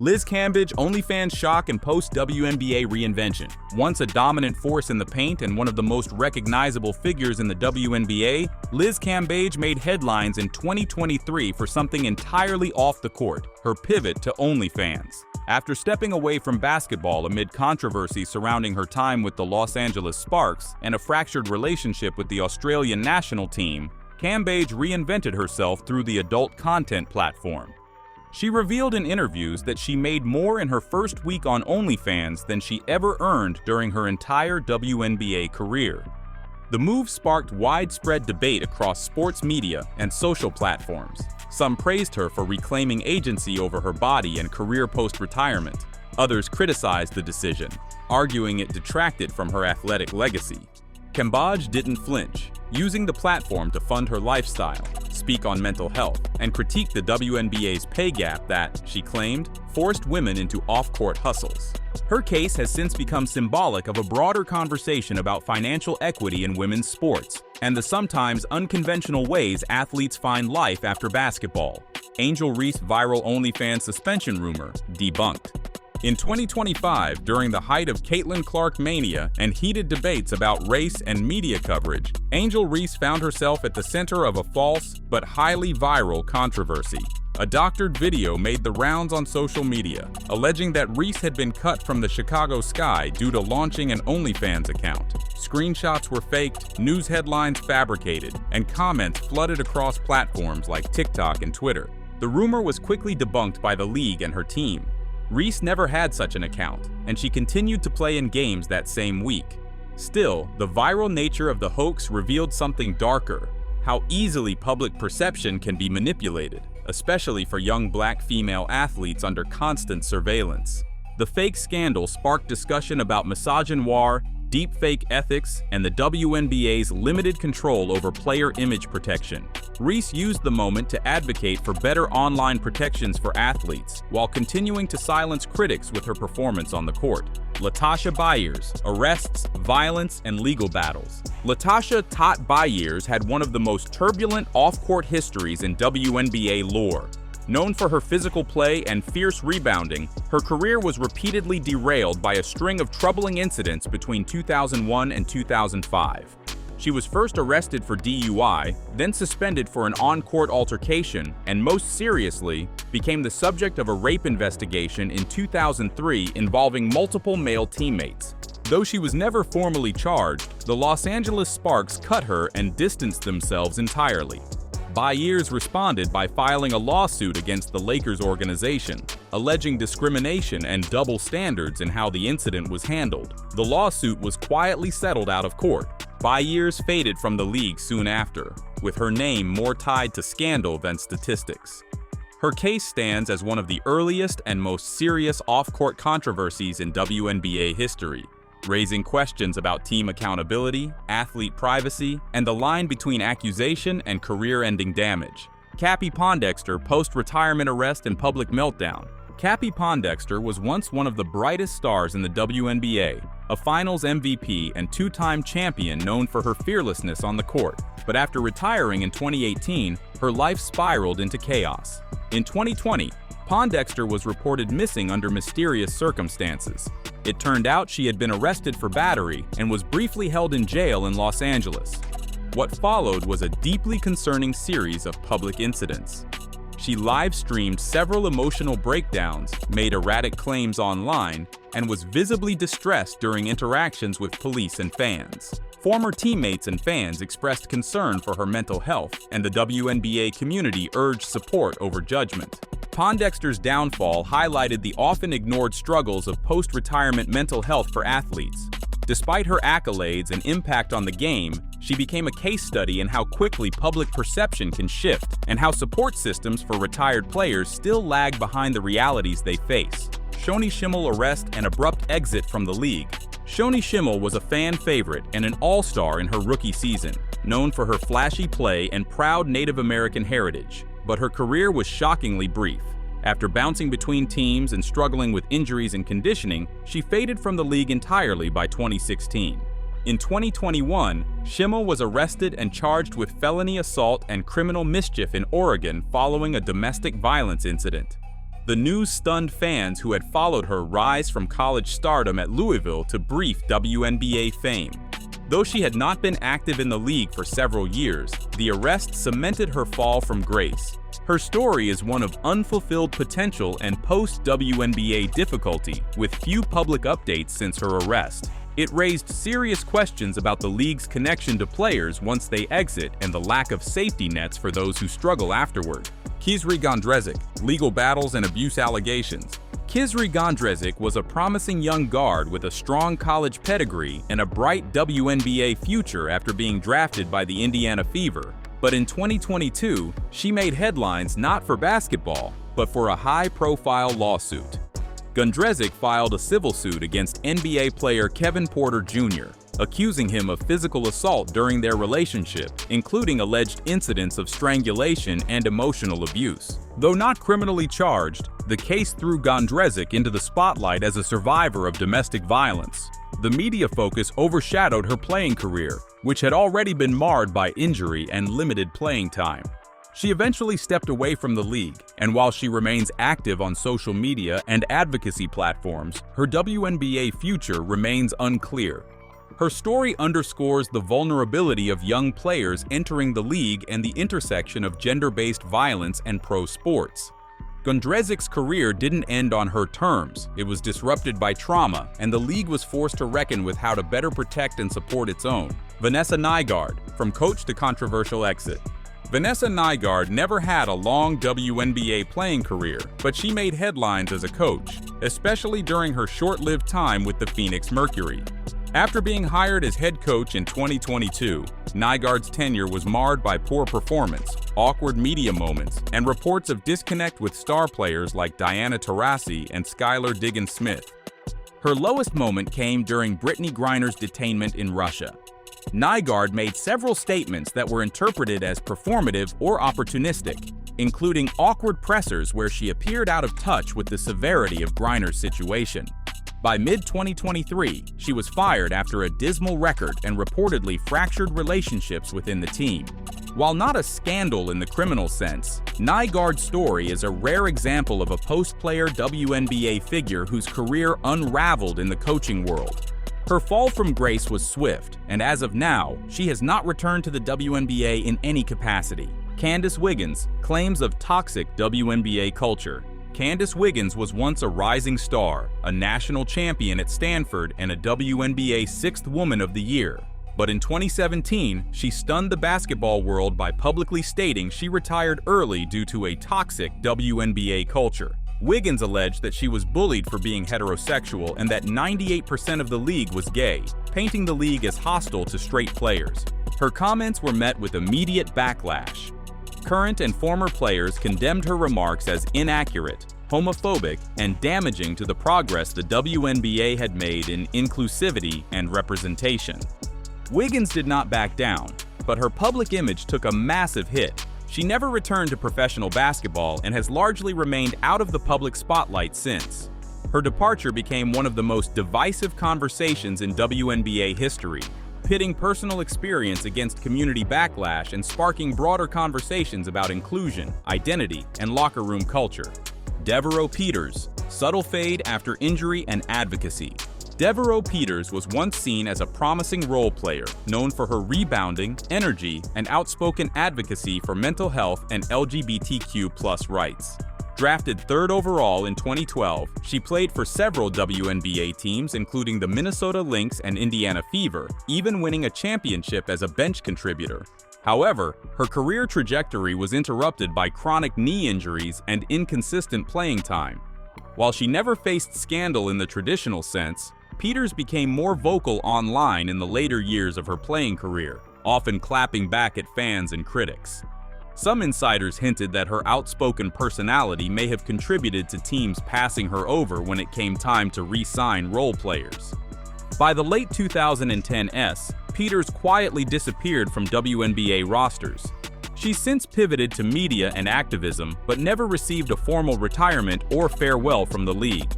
Liz Cambage OnlyFans shock and post-WNBA reinvention. Once a dominant force in the paint and one of the most recognizable figures in the WNBA, Liz Cambage made headlines in 2023 for something entirely off the court, her pivot to OnlyFans. After stepping away from basketball amid controversy surrounding her time with the Los Angeles Sparks and a fractured relationship with the Australian national team, Cambage reinvented herself through the adult content platform. She revealed in interviews that she made more in her first week on OnlyFans than she ever earned during her entire WNBA career. The move sparked widespread debate across sports media and social platforms. Some praised her for reclaiming agency over her body and career post-retirement. Others criticized the decision, arguing it detracted from her athletic legacy. Cambage didn't flinch, using the platform to fund her lifestyle, speak on mental health, and critique the WNBA's pay gap that, she claimed, forced women into off-court hustles. Her case has since become symbolic of a broader conversation about financial equity in women's sports and the sometimes unconventional ways athletes find life after basketball. Angel Reese viral OnlyFans suspension rumor debunked. In 2025, during the height of Caitlin Clark mania and heated debates about race and media coverage, Angel Reese found herself at the center of a false but highly viral controversy. A doctored video made the rounds on social media, alleging that Reese had been cut from the Chicago sky due to launching an OnlyFans account. Screenshots were faked, news headlines fabricated, and comments flooded across platforms like TikTok and Twitter. The rumor was quickly debunked by the league and her team. Reese never had such an account, and she continued to play in games that same week. Still, the viral nature of the hoax revealed something darker: how easily public perception can be manipulated, especially for young black female athletes under constant surveillance. The fake scandal sparked discussion about misogynoir, deepfake ethics, and the WNBA's limited control over player image protection. Reese used the moment to advocate for better online protections for athletes, while continuing to silence critics with her performance on the court. Latasha Bayers: arrests, violence, and legal battles. Latasha Bayers had one of the most turbulent off-court histories in WNBA lore. Known for her physical play and fierce rebounding, her career was repeatedly derailed by a string of troubling incidents between 2001 and 2005. She was first arrested for DUI, then suspended for an on-court altercation, and most seriously, became the subject of a rape investigation in 2003 involving multiple male teammates. Though she was never formally charged, the Los Angeles Sparks cut her and distanced themselves entirely. Bayers responded by filing a lawsuit against the Lakers organization, alleging discrimination and double standards in how the incident was handled. The lawsuit was quietly settled out of court. Bayers faded from the league soon after, with her name more tied to scandal than statistics. Her case stands as one of the earliest and most serious off-court controversies in WNBA history, raising questions about team accountability, athlete privacy, and the line between accusation and career-ending damage. Cappie Pondexter post-retirement arrest and public meltdown. Cappie Pondexter was once one of the brightest stars in the WNBA, a finals MVP and two-time champion known for her fearlessness on the court. But after retiring in 2018, her life spiraled into chaos. In 2020, Pondexter was reported missing under mysterious circumstances. It turned out she had been arrested for battery and was briefly held in jail in Los Angeles. What followed was a deeply concerning series of public incidents. She live-streamed several emotional breakdowns, made erratic claims online, and was visibly distressed during interactions with police and fans. Former teammates and fans expressed concern for her mental health, and the WNBA community urged support over judgment. Pondexter's downfall highlighted the often ignored struggles of post-retirement mental health for athletes. Despite her accolades and impact on the game, she became a case study in how quickly public perception can shift and how support systems for retired players still lag behind the realities they face. Shauny Shiml arrest and abrupt exit from the league. Shauny Shiml was a fan favorite and an all-star in her rookie season, known for her flashy play and proud Native American heritage. But her career was shockingly brief. After bouncing between teams and struggling with injuries and conditioning, she faded from the league entirely by 2016. In 2021, Shiml was arrested and charged with felony assault and criminal mischief in Oregon following a domestic violence incident. The news stunned fans who had followed her rise from college stardom at Louisville to brief WNBA fame. Though she had not been active in the league for several years, the arrest cemented her fall from grace. Her story is one of unfulfilled potential and post-WNBA difficulty, with few public updates since her arrest. It raised serious questions about the league's connection to players once they exit and the lack of safety nets for those who struggle afterward. Kizri Gondrezic, legal battles and abuse allegations. Kizri Gondrezic was a promising young guard with a strong college pedigree and a bright WNBA future after being drafted by the Indiana Fever. But in 2022, she made headlines not for basketball, but for a high-profile lawsuit. Gondrezic filed a civil suit against NBA player Kevin Porter Jr., accusing him of physical assault during their relationship, including alleged incidents of strangulation and emotional abuse. Though not criminally charged, the case threw Gondrezic into the spotlight as a survivor of domestic violence. The media focus overshadowed her playing career, which had already been marred by injury and limited playing time. She eventually stepped away from the league, and while she remains active on social media and advocacy platforms, her WNBA future remains unclear. Her story underscores the vulnerability of young players entering the league and the intersection of gender-based violence and pro sports. Gondrezic's career didn't end on her terms. It was disrupted by trauma, and the league was forced to reckon with how to better protect and support its own. Vanessa Nygard, from coach to controversial exit. Vanessa Nygard never had a long WNBA playing career, but she made headlines as a coach, especially during her short-lived time with the Phoenix Mercury. After being hired as head coach in 2022, Nygard's tenure was marred by poor performance, awkward media moments, and reports of disconnect with star players like Diana Taurasi and Skylar Diggins-Smith. Her lowest moment came during Brittany Griner's detainment in Russia. Nygard made several statements that were interpreted as performative or opportunistic, including awkward pressers where she appeared out of touch with the severity of Griner's situation. By mid-2023, she was fired after a dismal record and reportedly fractured relationships within the team. While not a scandal in the criminal sense, Nygard's story is a rare example of a post-player WNBA figure whose career unraveled in the coaching world. Her fall from grace was swift, and as of now, she has not returned to the WNBA in any capacity. Candace Wiggins, claims of toxic WNBA culture. Candace Wiggins was once a rising star, a national champion at Stanford, and a WNBA 6th Woman of the Year. But in 2017, she stunned the basketball world by publicly stating she retired early due to a toxic WNBA culture. Wiggins alleged that she was bullied for being heterosexual and that 98% of the league was gay, painting the league as hostile to straight players. Her comments were met with immediate backlash. Current and former players condemned her remarks as inaccurate, homophobic, and damaging to the progress the WNBA had made in inclusivity and representation. Wiggins did not back down, but her public image took a massive hit. She never returned to professional basketball and has largely remained out of the public spotlight since. Her departure became one of the most divisive conversations in WNBA history, pitting personal experience against community backlash and sparking broader conversations about inclusion, identity, and locker room culture. Devoe Peters, subtle fade after injury and advocacy. Devoe Peters was once seen as a promising role player, known for her rebounding, energy, and outspoken advocacy for mental health and LGBTQ+ rights. Drafted 3rd overall in 2012, she played for several WNBA teams including the Minnesota Lynx and Indiana Fever, even winning a championship as a bench contributor. However, her career trajectory was interrupted by chronic knee injuries and inconsistent playing time. While she never faced scandal in the traditional sense, Peters became more vocal online in the later years of her playing career, often clapping back at fans and critics. Some insiders hinted that her outspoken personality may have contributed to teams passing her over when it came time to re-sign role players. By the late 2010s, Peters quietly disappeared from WNBA rosters. She's since pivoted to media and activism, but never received a formal retirement or farewell from the league.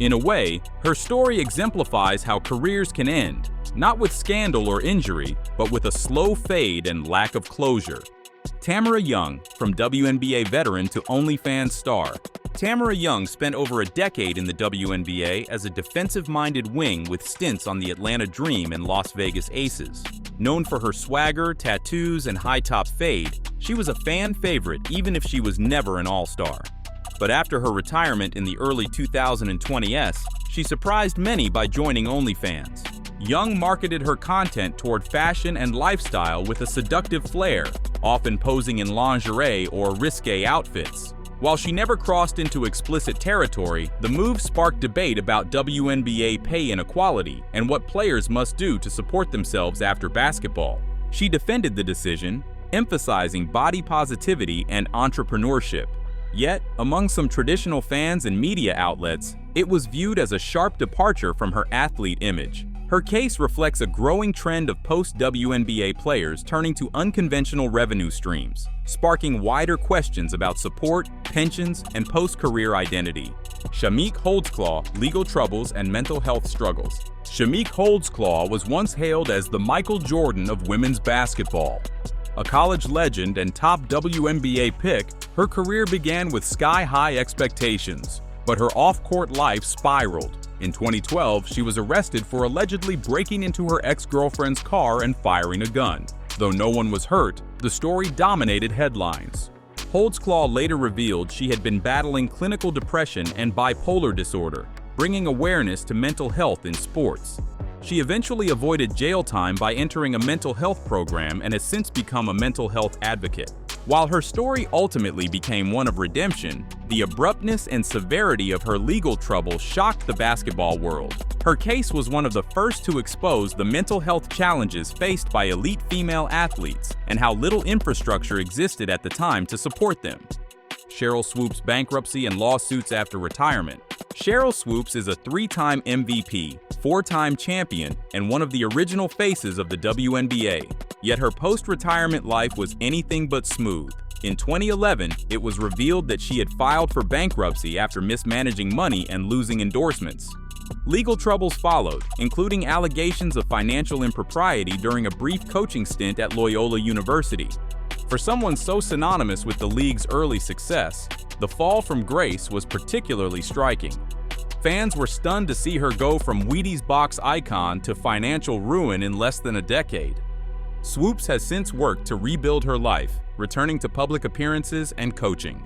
In a way, her story exemplifies how careers can end, not with scandal or injury, but with a slow fade and lack of closure. Tamara Young, from WNBA veteran to OnlyFans star. Tamara Young spent over a decade in the WNBA as a defensive-minded wing with stints on the Atlanta Dream and Las Vegas Aces. Known for her swagger, tattoos, and high-top fade, she was a fan favorite even if she was never an all-star. But after her retirement in the early 2020s, she surprised many by joining OnlyFans. Young marketed her content toward fashion and lifestyle with a seductive flair, often posing in lingerie or risque outfits. While she never crossed into explicit territory, the move sparked debate about WNBA pay inequality and what players must do to support themselves after basketball. She defended the decision, emphasizing body positivity and entrepreneurship. Yet, among some traditional fans and media outlets, it was viewed as a sharp departure from her athlete image. Her case reflects a growing trend of post-WNBA players turning to unconventional revenue streams, sparking wider questions about support, pensions, and post-career identity. Shamik Holdsclaw, legal troubles and mental health struggles. Shamik Holdsclaw was once hailed as the Michael Jordan of women's basketball. A college legend and top WNBA pick, her career began with sky-high expectations, but her off-court life spiraled. In 2012, she was arrested for allegedly breaking into her ex-girlfriend's car and firing a gun. Though no one was hurt, the story dominated headlines. Holdsclaw later revealed she had been battling clinical depression and bipolar disorder, bringing awareness to mental health in sports. She eventually avoided jail time by entering a mental health program and has since become a mental health advocate. While her story ultimately became one of redemption, the abruptness and severity of her legal troubles shocked the basketball world. Her case was one of the first to expose the mental health challenges faced by elite female athletes and how little infrastructure existed at the time to support them. Cheryl Swoops' bankruptcy and lawsuits after retirement. Cheryl Swoops is a 3-time MVP, 4-time champion, and one of the original faces of the WNBA. Yet her post-retirement life was anything but smooth. In 2011, it was revealed that she had filed for bankruptcy after mismanaging money and losing endorsements. Legal troubles followed, including allegations of financial impropriety during a brief coaching stint at Loyola University. For someone so synonymous with the league's early success, the fall from grace was particularly striking. Fans were stunned to see her go from Wheaties box icon to financial ruin in less than a decade. Swoops has since worked to rebuild her life, returning to public appearances and coaching.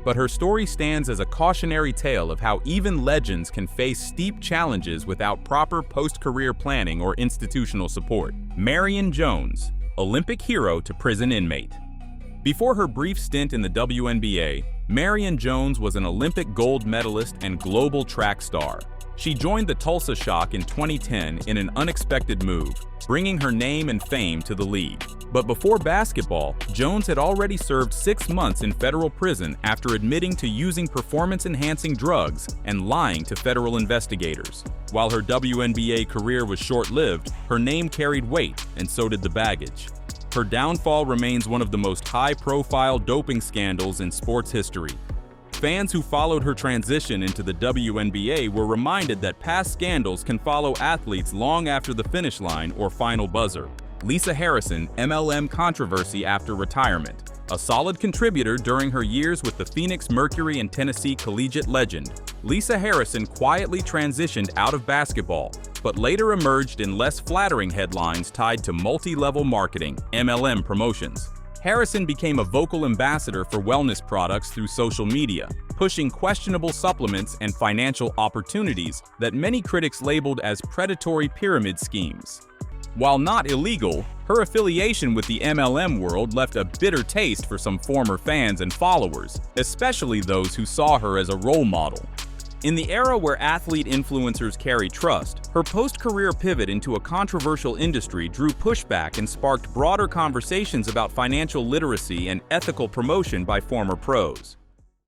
But her story stands as a cautionary tale of how even legends can face steep challenges without proper post-career planning or institutional support. Marian Jones, Olympic hero to prison inmate. Before her brief stint in the WNBA, Marian Jones was an Olympic gold medalist and global track star. She joined the Tulsa Shock in 2010 in an unexpected move, bringing her name and fame to the league. But before basketball, Jones had already served 6 months in federal prison after admitting to using performance-enhancing drugs and lying to federal investigators. While her WNBA career was short-lived, her name carried weight, and so did the baggage. Her downfall remains one of the most high-profile doping scandals in sports history. Fans who followed her transition into the WNBA were reminded that past scandals can follow athletes long after the finish line or final buzzer. Lisa Harrison, MLM controversy after retirement. A solid contributor during her years with the Phoenix Mercury and Tennessee collegiate legend, Lisa Harrison quietly transitioned out of basketball, but later emerged in less flattering headlines tied to multi-level marketing, MLM promotions. Harrison became a vocal ambassador for wellness products through social media, pushing questionable supplements and financial opportunities that many critics labeled as predatory pyramid schemes. While not illegal, her affiliation with the MLM world left a bitter taste for some former fans and followers, especially those who saw her as a role model. In the era where athlete influencers carry trust, her post-career pivot into a controversial industry drew pushback and sparked broader conversations about financial literacy and ethical promotion by former pros.